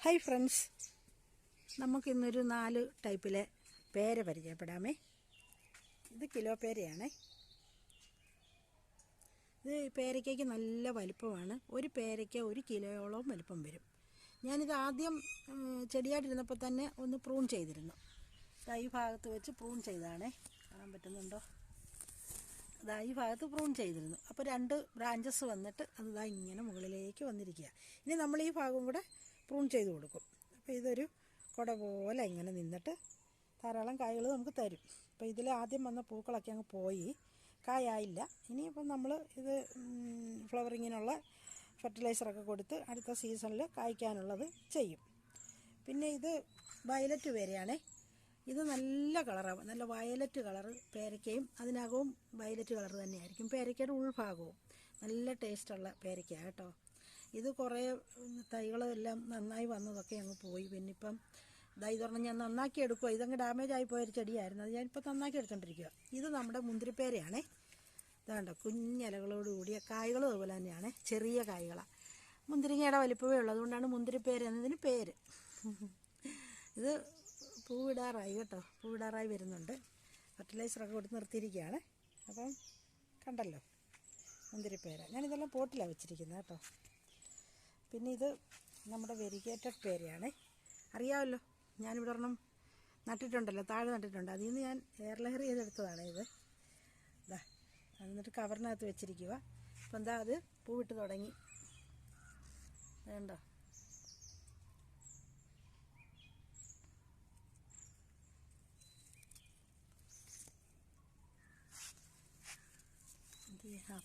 Hi friends, നമുക്കിന്നൊരു 4 ടൈപ്പിലെ പേര പരിചയപ്പെടാമേ. ഇത് കിലോ പേരയാണേ. ഇത് പേരയ്ക്കയ്ക്ക് നല്ല വലിപ്പമാണ്. ഒരു പേരയ്ക്ക് 1 കിലോയോളം വലിപ്പം വരും. ഞാനിത് ആദ്യം ചെടിയായിട്ടിരുന്നപ്പോൾ തന്നെ ഒന്ന് പ്രൂൺ ചെയ്തിരുന്നു. ഈ ഭാഗത്ത് വെച്ച് പ്രൂൺ ചെയ്താണേ. കാണാൻ പറ്റുന്നുണ്ടോ? ഈ ഭാഗത്ത് പ്രൂൺ ചെയ്തിരുന്നു. അപ്പോൾ 2 ബ്രാഞ്ചസ് വന്നിട്ട് അത് ഇങ്ങനെ മുകളിലേക്ക് വന്നിരിക്കുക. ഇനി നമ്മൾ ഈ ഭാഗം കൂടെ പ്രൂൺ ചെയ്ത് കൊടുക്കും. അപ്പോൾ ഇതൊരു കുട പോലെ ഇങ്ങനെ നിന്നിട്ട് ധാരാളം കായകൾ നമുക്ക് തരും. അപ്പോൾ ഇതിൽ ആദ്യം വന്ന പൂക്കളൊക്കെ അങ്ങ് പോയി, കായായില്ല. ഇനിയിപ്പം നമ്മൾ ഇത് ഫ്ലവറിങ്ങിനുള്ള ഫെർട്ടിലൈസറൊക്കെ കൊടുത്ത് അടുത്ത സീസണിൽ കായ്ക്കാനുള്ളത് ചെയ്യും. പിന്നെ ഇത് വയലറ്റ് പേരയാണേ. ഇത് നല്ല കളറാണ്, നല്ല വയലറ്റ് കളറ് പേരയ്ക്കയും അതിനകവും വയലറ്റ് കളർ തന്നെയായിരിക്കും. പേരയ്ക്കയുടെ ഉൾഭാഗവും നല്ല ടേസ്റ്റുള്ള പേരയ്ക്ക കേട്ടോ. ഇത് കുറേ തൈകളെല്ലാം നന്നായി വന്നതൊക്കെ അങ്ങ് പോയി. പിന്നെ ഇപ്പം ഇതൊരെണ്ണം ഞാൻ നന്നാക്കി എടുക്കുക. ഇതങ്ങ് ഡാമേജ് ആയിപ്പോയൊരു ചെടിയായിരുന്നു, അത് ഞാനിപ്പോൾ നന്നാക്കി എടുത്തുകൊണ്ടിരിക്കുക. ഇത് നമ്മുടെ മുന്തിരിപ്പേരയാണേ. ഇതാണ്ടോ, കുഞ്ഞിലകളോട് കൂടിയ കായ്കളും അതുപോലെ തന്നെയാണ്, ചെറിയ കായ്കളാണ്. മുന്തിരിങ്ങയുടെ വലിപ്പമേ ഉള്ളൂ, അതുകൊണ്ടാണ് മുന്തിരിപ്പേര എന്നതിന് പേര്. ഇത് പൂവിടാറായി കേട്ടോ, പൂവിടാറായി വരുന്നുണ്ട്. ഫെർട്ടിലൈസറൊക്കെ കൊടുത്ത് നിർത്തിയിരിക്കുകയാണ്. അപ്പം കണ്ടല്ലോ മുന്തിരിപ്പേര. ഞാനിതെല്ലാം പോട്ടിലാണ് വെച്ചിരിക്കുന്നത് കേട്ടോ. പിന്നെ ഇത് നമ്മുടെ വെരിഗേറ്റഡ് പേരയാണ്. അറിയാമല്ലോ, ഞാനിവിടെ ഒരെണ്ണം നട്ടിട്ടുണ്ടല്ലോ, താഴെ നട്ടിട്ടുണ്ട്. അതിൽ നിന്ന് ഞാൻ എയർ ലഹർ ചെയ്തെടുത്തതാണ് ഇത്. എന്നിട്ട് കവറിനകത്ത് വെച്ചിരിക്കുക. അപ്പം അത് പൂവിട്ട് തുടങ്ങി. വേണ്ടോ?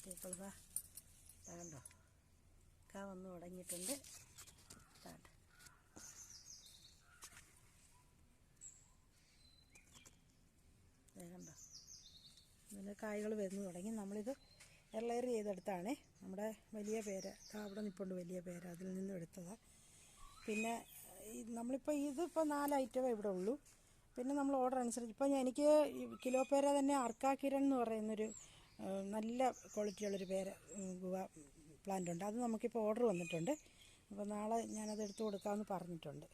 പൂക്കൾ കണ്ടോ, വന്ന് തുടങ്ങിയിട്ടുണ്ട്. കണ്ടോ, ഇതിൽ കായ്കൾ വരുന്നു തുടങ്ങി. നമ്മളിത് എയർ ലെയർ ചെയ്തെടുത്താണ്. നമ്മുടെ വലിയ പേര അവിടെ നിൽപ്പുണ്ട്, വലിയ പേര, അതിൽ നിന്നും എടുത്തതാണ്. പിന്നെ നമ്മളിപ്പോൾ ഇതിപ്പോൾ 4 ഐറ്റമേ ഇവിടെ ഉള്ളൂ. പിന്നെ നമ്മൾ ഓർഡർ അനുസരിച്ച് ഇപ്പോൾ എനിക്ക് കിലോ പേര തന്നെ അർക്കാക്കിരൺ എന്ന് പറയുന്നൊരു നല്ല ക്വാളിറ്റിയുള്ളൊരു പേര പ്ലാന്റ് ഉണ്ട്. അത് നമുക്കിപ്പോൾ ഓർഡർ വന്നിട്ടുണ്ട്. അപ്പോൾ നാളെ ഞാനത് എടുത്തു കൊടുക്കാമെന്ന് പറഞ്ഞിട്ടുണ്ട്.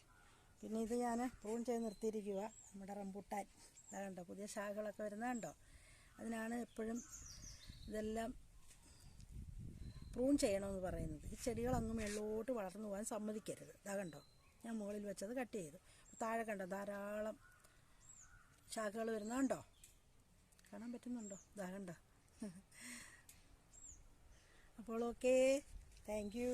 പിന്നെ ഇത് ഞാൻ പ്രൂൺ ചെയ്ത് നിർത്തിയിരിക്കുക, നമ്മുടെ റംബൂട്ടാൻ. കണ്ടോ, പുതിയ ശാഖകളൊക്കെ വരുന്നതുണ്ടോ? അതിനാണ് എപ്പോഴും ഇതെല്ലാം പ്രൂൺ ചെയ്യണമെന്ന് പറയുന്നത്. ഈ ചെടികളങ്ങ് മുകളിലോട്ട് വളർന്നു പോകാൻ സമ്മതിക്കരുത്. കണ്ടോ, ഞാൻ മുകളിൽ വെച്ചത് കട്ട് ചെയ്തു. താഴെ കണ്ടോ, ധാരാളം ശാഖകൾ വരുന്നതുണ്ടോ? കാണാൻ പറ്റുന്നുണ്ടോ? കണ്ടോ. അപ്പോൾ ഓക്കേ, താങ്ക് യു.